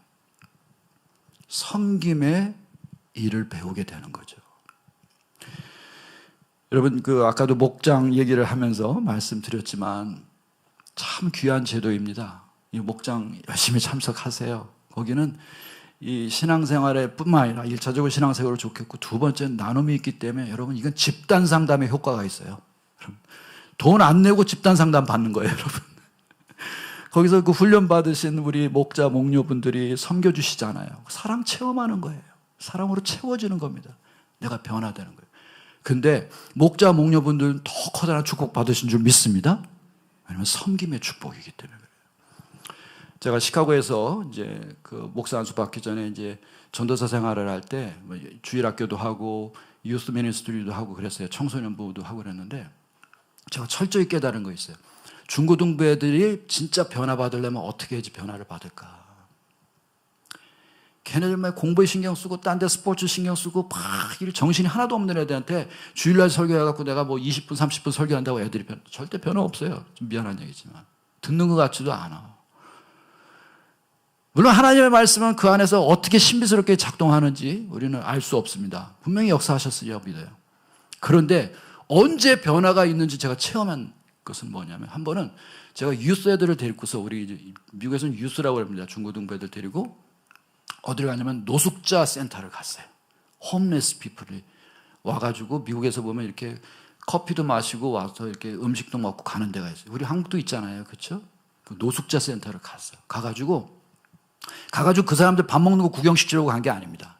섬김의 일을 배우게 되는 거죠. 여러분, 아까도 목장 얘기를 하면서 말씀드렸지만, 참 귀한 제도입니다. 이 목장 열심히 참석하세요. 거기는 이 신앙생활에 뿐만 아니라 1차적으로 신앙생활을 좋겠고, 두 번째는 나눔이 있기 때문에 여러분, 이건 집단 상담의 효과가 있어요. 돈 안 내고 집단 상담 받는 거예요, 여러분. 거기서 그 훈련 받으신 우리 목자, 목녀분들이 섬겨주시잖아요. 사랑 체험하는 거예요. 사랑으로 채워지는 겁니다. 내가 변화되는 거예요. 근데 목자, 목녀분들은 더 커다란 축복 받으신 줄 믿습니다. 왜냐하면 섬김의 축복이기 때문에 그래요. 제가 시카고에서 이제 그 목사 안수 받기 전에 이제 전도사 생활을 할 때 주일학교도 하고 유스 미니스트리도 하고 그랬어요. 청소년부도 하고 그랬는데 제가 철저히 깨달은 거 있어요. 중고등부 애들이 진짜 변화 받으려면 어떻게 해야지 변화를 받을까? 걔네들만 공부에 신경 쓰고 딴 데 스포츠 신경 쓰고 막 정신이 하나도 없는 애들한테 주일날 설교해갖고 내가 뭐 20분 30분 설교한다고 애들이 절대 변화 없어요. 좀 미안한 얘기지만 듣는 것 같지도 않아. 물론 하나님의 말씀은 그 안에서 어떻게 신비스럽게 작동하는지 우리는 알 수 없습니다. 분명히 역사하셨으리라고 믿어요. 그런데 언제 변화가 있는지 제가 체험한 것은 뭐냐면, 한 번은 제가 유스 애들을 데리고서, 우리 미국에서는 유스라고 합니다. 중고등부 애들 데리고 어디를 가냐면 노숙자 센터를 갔어요. 홈레스 피플이 와가지고, 미국에서 보면 이렇게 커피도 마시고 와서 이렇게 음식도 먹고 가는 데가 있어요. 우리 한국도 있잖아요, 그렇죠? 그 노숙자 센터를 갔어요. 가가지고 그 사람들 밥 먹는 거 구경시키려고 간 게 아닙니다.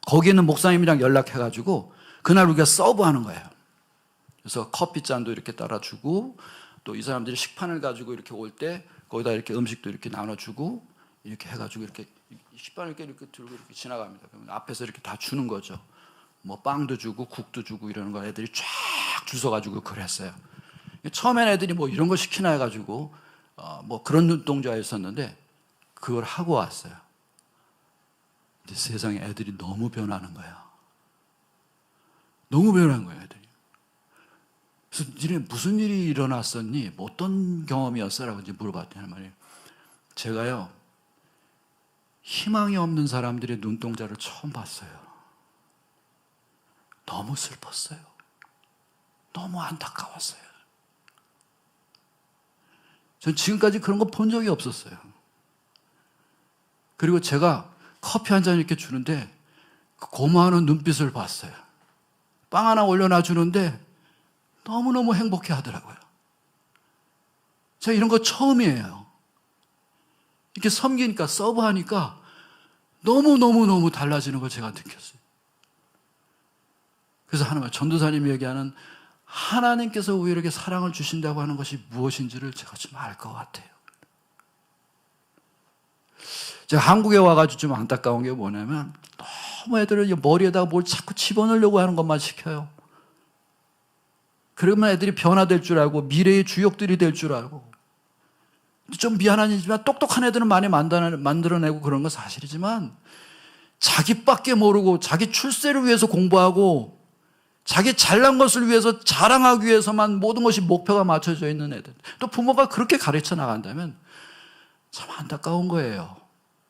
거기 있는 목사님이랑 연락해가지고 그날 우리가 서브하는 거예요. 그래서 커피 잔도 이렇게 따라주고, 또 이 사람들이 식판을 가지고 이렇게 올 때 거기다 이렇게 음식도 이렇게 나눠주고, 이렇게 해가지고 이렇게 식판을 이렇게 들고 이렇게 지나갑니다. 그러면 앞에서 이렇게 다 주는 거죠. 뭐 빵도 주고 국도 주고 이러는 거 애들이 쫙 주워가지고 그랬어요. 처음엔 애들이 뭐 이런 거 시키나 해가지고 뭐 그런 눈동자였었는데 그걸 하고 왔어요. 근데 세상에 애들이 너무 변하는 거야. 너무 변한 거야, 애들이. 그래서 니네 무슨 일이 일어났었니? 뭐 어떤 경험이었어? 라고 이제 물어봤더니 말이에요. 제가요, 희망이 없는 사람들의 눈동자를 처음 봤어요. 너무 슬펐어요. 너무 안타까웠어요. 전 지금까지 그런 거 본 적이 없었어요. 그리고 제가 커피 한 잔 이렇게 주는데 그 고마워하는 눈빛을 봤어요. 빵 하나 올려놔 주는데 너무너무 행복해 하더라고요. 제가 이런 거 처음이에요. 이렇게 섬기니까, 서브하니까 너무너무너무 달라지는 걸 제가 느꼈어요. 그래서 하나님, 전도사님이 얘기하는 하나님께서 우리에게 사랑을 주신다고 하는 것이 무엇인지를 제가 좀 알 것 같아요. 제가 한국에 와가지고 좀 안타까운 게 뭐냐면, 너무 애들은 머리에다가 뭘 자꾸 집어넣으려고 하는 것만 시켜요. 그러면 애들이 변화될 줄 알고 미래의 주역들이 될 줄 알고, 좀 미안한 일이지만 똑똑한 애들은 많이 만들어내고 그런 건 사실이지만, 자기밖에 모르고 자기 출세를 위해서 공부하고 자기 잘난 것을 위해서 자랑하기 위해서만 모든 것이 목표가 맞춰져 있는 애들, 또 부모가 그렇게 가르쳐 나간다면 참 안타까운 거예요.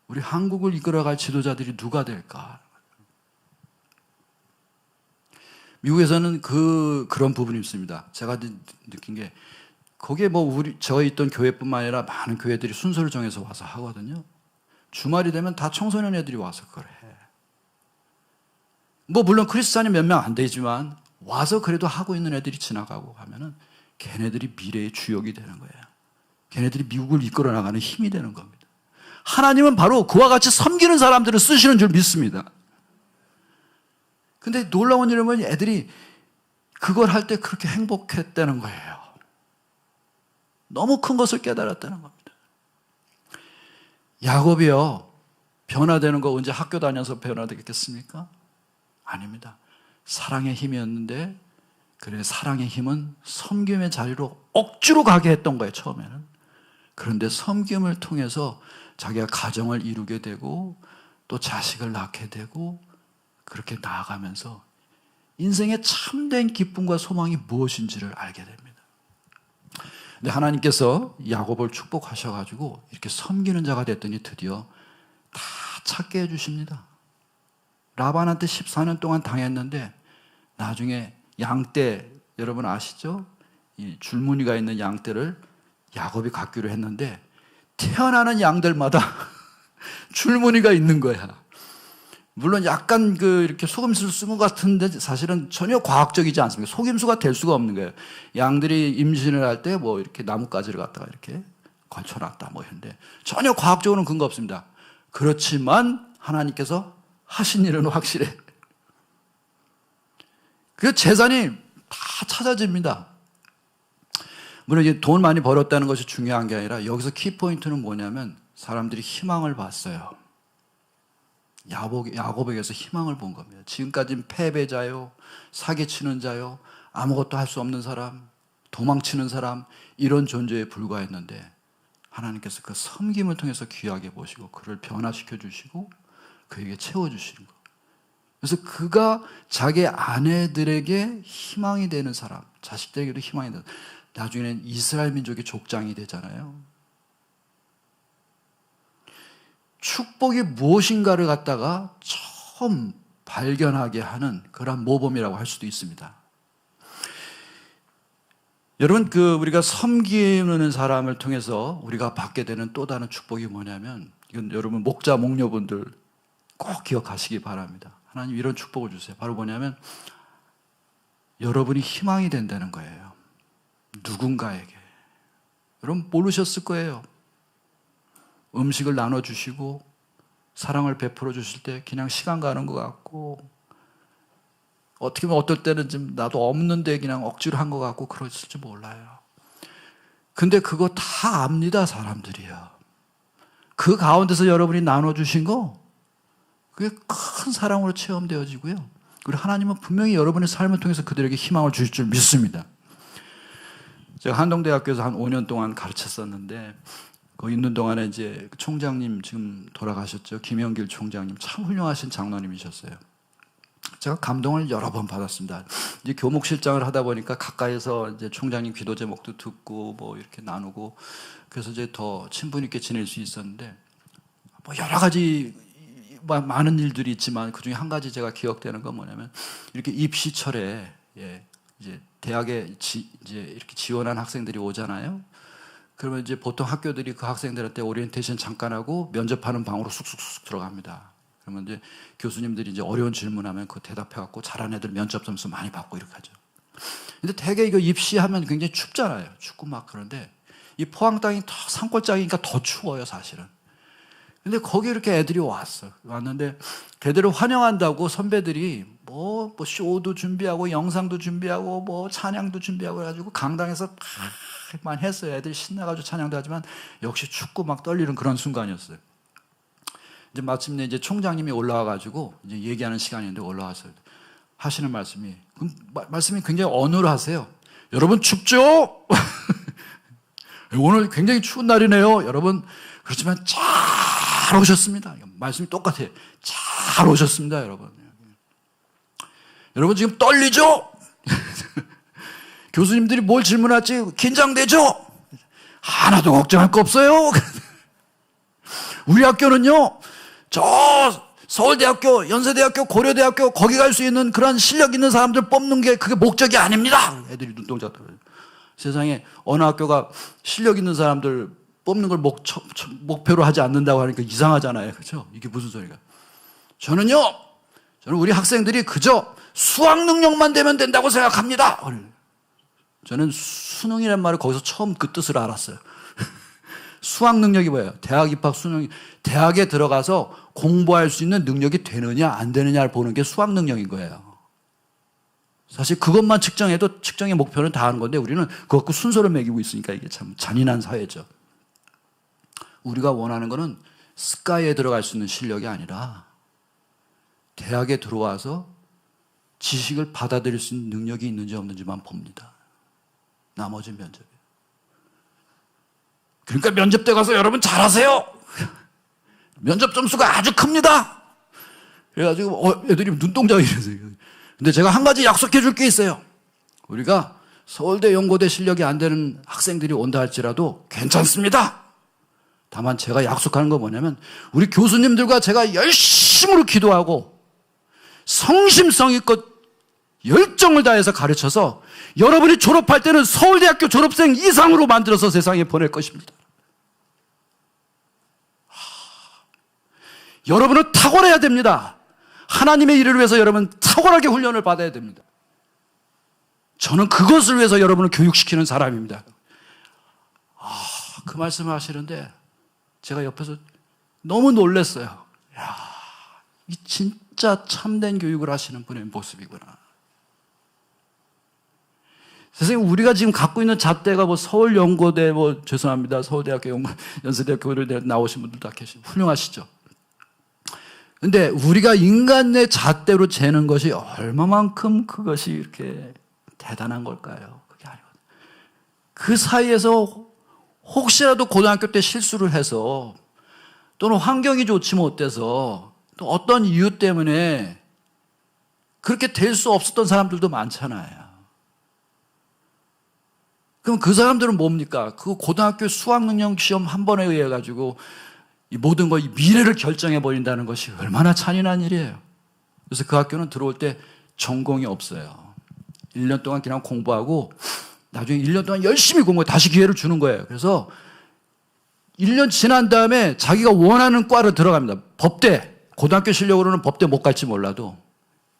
우리 한국을 이끌어갈 지도자들이 누가 될까? 미국에서는 그런 부분이 있습니다. 제가 느낀 게, 거기에 뭐 저 있던 교회뿐만 아니라 많은 교회들이 순서를 정해서 와서 하거든요. 주말이 되면 다 청소년 애들이 와서 그걸 해. 뭐 물론 크리스찬이 몇 명 안 되지만 와서 그래도 하고 있는 애들이 지나가고 하면은 걔네들이 미래의 주역이 되는 거예요. 걔네들이 미국을 이끌어 나가는 힘이 되는 겁니다. 하나님은 바로 그와 같이 섬기는 사람들을 쓰시는 줄 믿습니다. 근데 놀라운 일은 애들이 그걸 할 때 그렇게 행복했다는 거예요. 너무 큰 것을 깨달았다는 겁니다. 야곱이요, 변화되는 거 언제 학교 다녀서 변화되겠습니까? 아닙니다. 사랑의 힘이었는데, 그래, 사랑의 힘은 섬김의 자리로 억지로 가게 했던 거예요, 처음에는. 그런데 섬김을 통해서 자기가 가정을 이루게 되고 또 자식을 낳게 되고 그렇게 나아가면서 인생의 참된 기쁨과 소망이 무엇인지를 알게 됩니다. 근데 하나님께서 야곱을 축복하셔가지고 이렇게 섬기는 자가 됐더니 드디어 다 찾게 해주십니다. 라반한테 14년 동안 당했는데 나중에 양떼, 여러분 아시죠? 이 줄무늬가 있는 양떼를 야곱이 갖기로 했는데 태어나는 양들마다 줄무늬가 있는 거야. 물론 약간 이렇게 속임수를 쓴 것 같은데 사실은 전혀 과학적이지 않습니다. 속임수가 될 수가 없는 거예요. 양들이 임신을 할 때 뭐 이렇게 나뭇가지를 갖다가 이렇게 걸쳐놨다 뭐 했는데 전혀 과학적으로는 근거 없습니다. 그렇지만 하나님께서 하신 일은 확실해. 그 재산이 다 찾아집니다. 물론 이제 돈 많이 벌었다는 것이 중요한 게 아니라 여기서 키포인트는 뭐냐면 사람들이 희망을 봤어요. 야곱에게서 희망을 본 겁니다. 지금까지는 패배자요, 사기치는 자요, 아무것도 할 수 없는 사람, 도망치는 사람 이런 존재에 불과했는데 하나님께서 그 섬김을 통해서 귀하게 보시고 그를 변화시켜 주시고 그에게 채워주시는 것. 그래서 그가 자기 아내들에게 희망이 되는 사람, 자식들에게도 희망이 되는, 나중에는 이스라엘 민족의 족장이 되잖아요. 축복이 무엇인가를 갖다가 처음 발견하게 하는 그런 모범이라고 할 수도 있습니다. 여러분, 우리가 섬기는 사람을 통해서 우리가 받게 되는 또 다른 축복이 뭐냐면, 이건 여러분 목자, 목녀분들 꼭 기억하시기 바랍니다. 하나님 이런 축복을 주세요. 바로 뭐냐면, 여러분이 희망이 된다는 거예요. 누군가에게. 여러분 모르셨을 거예요. 음식을 나눠주시고 사랑을 베풀어 주실 때 그냥 시간 가는 것 같고, 어떻게 보면 어떨 때는 좀 나도 없는데 그냥 억지로 한 것 같고 그러실지 몰라요. 근데 그거 다 압니다, 사람들이요. 그 가운데서 여러분이 나눠주신 거, 그게 큰 사랑으로 체험되어지고요. 그리고 하나님은 분명히 여러분의 삶을 통해서 그들에게 희망을 주실 줄 믿습니다. 제가 한동대학교에서 한 5년 동안 가르쳤었는데, 거기 있는 동안에 이제 총장님 지금 돌아가셨죠. 김영길 총장님 참 훌륭하신 장로님이셨어요. 제가 감동을 여러 번 받았습니다. 이제 교목실장을 하다 보니까 가까이서 이제 총장님 기도 제목도 듣고 뭐 이렇게 나누고, 그래서 이제 더 친분 있게 지낼 수 있었는데, 뭐 여러 가지 많은 일들이 있지만 그 중에 한 가지 제가 기억되는 건 뭐냐면, 이렇게 입시철에 이제 대학에 이제 이렇게 지원한 학생들이 오잖아요. 그러면 이제 보통 학교들이 그 학생들한테 오리엔테이션 잠깐 하고 면접하는 방으로 쑥쑥 들어갑니다. 그러면 이제 교수님들이 이제 어려운 질문하면 그거 대답해갖고 잘한 애들 면접 점수 많이 받고 이렇게 하죠. 근데 되게 이거 입시하면 굉장히 춥잖아요. 춥고 막 그런데 이 포항 땅이 더 산골짜기니까 더 추워요, 사실은. 근데 거기 이렇게 애들이 왔는데 걔들을 환영한다고 선배들이 뭐 쇼도 준비하고 영상도 준비하고 뭐 찬양도 준비하고 해가지고 강당에서 만 했어요. 애들이 신나가지고 찬양도 하지만 역시 춥고 막 떨리는 그런 순간이었어요. 이제 마침내 이제 총장님이 올라와가지고 이제 얘기하는 시간인데 올라와서 하시는 말씀이 굉장히 어눌하세요. 여러분 춥죠? 오늘 굉장히 추운 날이네요. 여러분 그렇지만 잘 오셨습니다. 말씀이 똑같아요. 잘 오셨습니다, 여러분. 여러분 지금 떨리죠? 교수님들이 뭘 질문할지 긴장되죠? 하나도 걱정할 거 없어요. 우리 학교는요, 저 서울대학교, 연세대학교, 고려대학교 거기 갈 수 있는 그런 실력 있는 사람들 뽑는 게 그게 목적이 아닙니다. 애들이 눈동자 떨어요. 세상에 어느 학교가 실력 있는 사람들 뽑는 걸 목표로 하지 않는다고 하니까 이상하잖아요. 그렇죠? 이게 무슨 소리가? 저는 우리 학생들이 그저 수학 능력만 되면 된다고 생각합니다. 저는 수능이라는 말을 거기서 처음 그 뜻을 알았어요. 수학 능력이 뭐예요? 대학 입학 수능, 대학에 들어가서 공부할 수 있는 능력이 되느냐 안 되느냐를 보는 게 수학 능력인 거예요. 사실 그것만 측정해도 측정의 목표는 다 하는 건데 우리는 그거 갖고 순서를 매기고 있으니까 이게 참 잔인한 사회죠. 우리가 원하는 거는 스카이에 들어갈 수 있는 실력이 아니라 대학에 들어와서 지식을 받아들일 수 있는 능력이 있는지 없는지만 봅니다. 나머지 면접이에요. 그러니까 면접 때 가서 여러분 잘하세요. 면접 점수가 아주 큽니다. 그래가지고 애들이 눈동자가 이래서. 근데 제가 한 가지 약속해 줄 게 있어요. 우리가 서울대, 연고대 실력이 안 되는 학생들이 온다 할지라도 괜찮습니다. 다만 제가 약속하는 건 뭐냐면 우리 교수님들과 제가 열심으로 기도하고 성심성의껏 열정을 다해서 가르쳐서 여러분이 졸업할 때는 서울대학교 졸업생 이상으로 만들어서 세상에 보낼 것입니다. 여러분은 탁월해야 됩니다. 하나님의 일을 위해서 여러분 탁월하게 훈련을 받아야 됩니다. 저는 그것을 위해서 여러분을 교육시키는 사람입니다. 그 말씀을 하시는데 제가 옆에서 너무 놀랐어요. 야, 이 진짜 참된 교육을 하시는 분의 모습이구나. 선생님, 우리가 지금 갖고 있는 잣대가 뭐 서울연고대, 죄송합니다. 서울대학교 연세대학교를 나오신 분들 다 계시고 훌륭하시죠. 근데 우리가 인간의 잣대로 재는 것이 얼마만큼 그것이 이렇게 대단한 걸까요? 그게 아니거든요. 그 사이에서 혹시라도 고등학교 때 실수를 해서 또는 환경이 좋지 못해서 또 어떤 이유 때문에 그렇게 될 수 없었던 사람들도 많잖아요. 그럼 그 사람들은 뭡니까? 그 고등학교 수학능력 시험 한 번에 의해 가지고 이 모든 거, 이 미래를 결정해 버린다는 것이 얼마나 잔인한 일이에요. 그래서 그 학교는 들어올 때 전공이 없어요. 1년 동안 그냥 공부하고 나중에 1년 동안 열심히 공부해 다시 기회를 주는 거예요. 그래서 1년 지난 다음에 자기가 원하는 과로 들어갑니다. 법대, 고등학교 실력으로는 법대 못 갈지 몰라도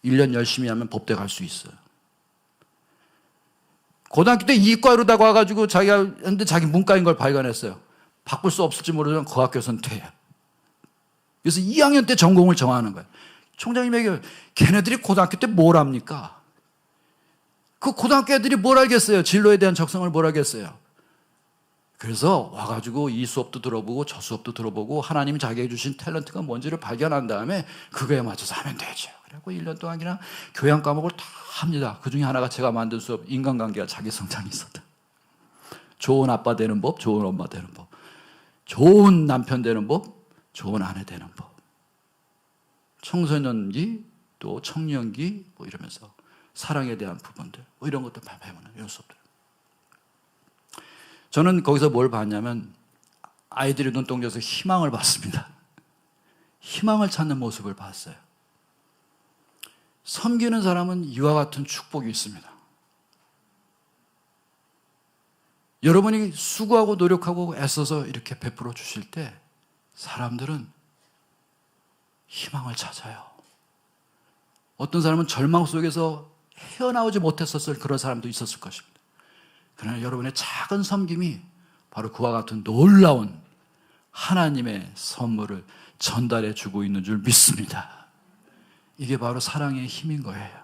1년 열심히 하면 법대 갈 수 있어요. 고등학교 때 이과로다가 와가지고 자기가 했는데 자기 문과인 걸 발견했어요. 바꿀 수 없을지 모르지만 그 학교에서는 돼요. 그래서 2학년 때 전공을 정하는 거예요. 총장님에게 걔네들이 고등학교 때 뭘 합니까? 그 고등학교 애들이 뭘 알겠어요? 진로에 대한 적성을 뭘 알겠어요? 그래서 와가지고 이 수업도 들어보고 저 수업도 들어보고 하나님이 자기에게 주신 탤런트가 뭔지를 발견한 다음에 그거에 맞춰서 하면 되죠. 그리고 1년 동안 그냥 교양 과목을 다 합니다. 그 중에 하나가 제가 만든 수업, 인간관계와 자기성장이 있었다. 좋은 아빠 되는 법, 좋은 엄마 되는 법, 좋은 남편 되는 법, 좋은 아내 되는 법, 청소년기, 또 청년기, 이러면서 사랑에 대한 부분들, 이런 것도 배우는 이런 수업들. 저는 거기서 뭘 봤냐면 아이들이 눈동자에서 희망을 봤습니다. 희망을 찾는 모습을 봤어요. 섬기는 사람은 이와 같은 축복이 있습니다. 여러분이 수고하고 노력하고 애써서 이렇게 베풀어 주실 때 사람들은 희망을 찾아요. 어떤 사람은 절망 속에서 헤어나오지 못했었을 그런 사람도 있었을 것입니다. 그러나 여러분의 작은 섬김이 바로 그와 같은 놀라운 하나님의 선물을 전달해 주고 있는 줄 믿습니다. 이게 바로 사랑의 힘인 거예요.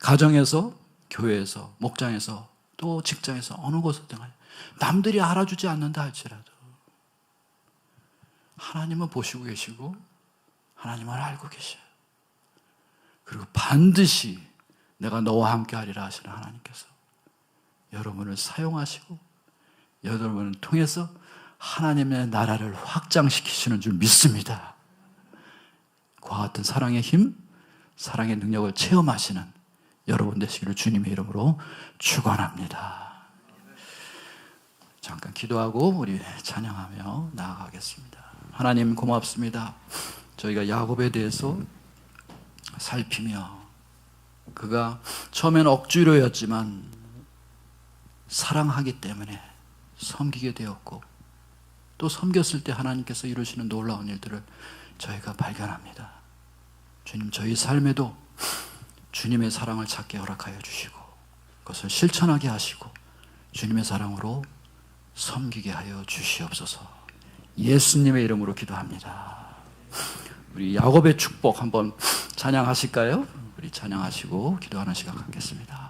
가정에서, 교회에서, 목장에서, 또 직장에서 어느 곳에든 남들이 알아주지 않는다 할지라도 하나님은 보시고 계시고 하나님은 알고 계셔요. 그리고 반드시 내가 너와 함께 하리라 하시는 하나님께서 여러분을 사용하시고 여러분을 통해서 하나님의 나라를 확장시키시는 줄 믿습니다. 그와 같은 사랑의 힘, 사랑의 능력을 체험하시는 여러분 되시기를 주님의 이름으로 축원합니다. 잠깐 기도하고 우리 찬양하며 나아가겠습니다. 하나님 고맙습니다. 저희가 야곱에 대해서 살피며 그가 처음엔 억지로였지만 사랑하기 때문에 섬기게 되었고 또 섬겼을 때 하나님께서 이루시는 놀라운 일들을 저희가 발견합니다. 주님, 저희 삶에도 주님의 사랑을 찾게 허락하여 주시고 그것을 실천하게 하시고 주님의 사랑으로 섬기게 하여 주시옵소서. 예수님의 이름으로 기도합니다. 우리 야곱의 축복 한번 찬양하실까요? 우리 찬양하시고 기도하는 시간 갖겠습니다.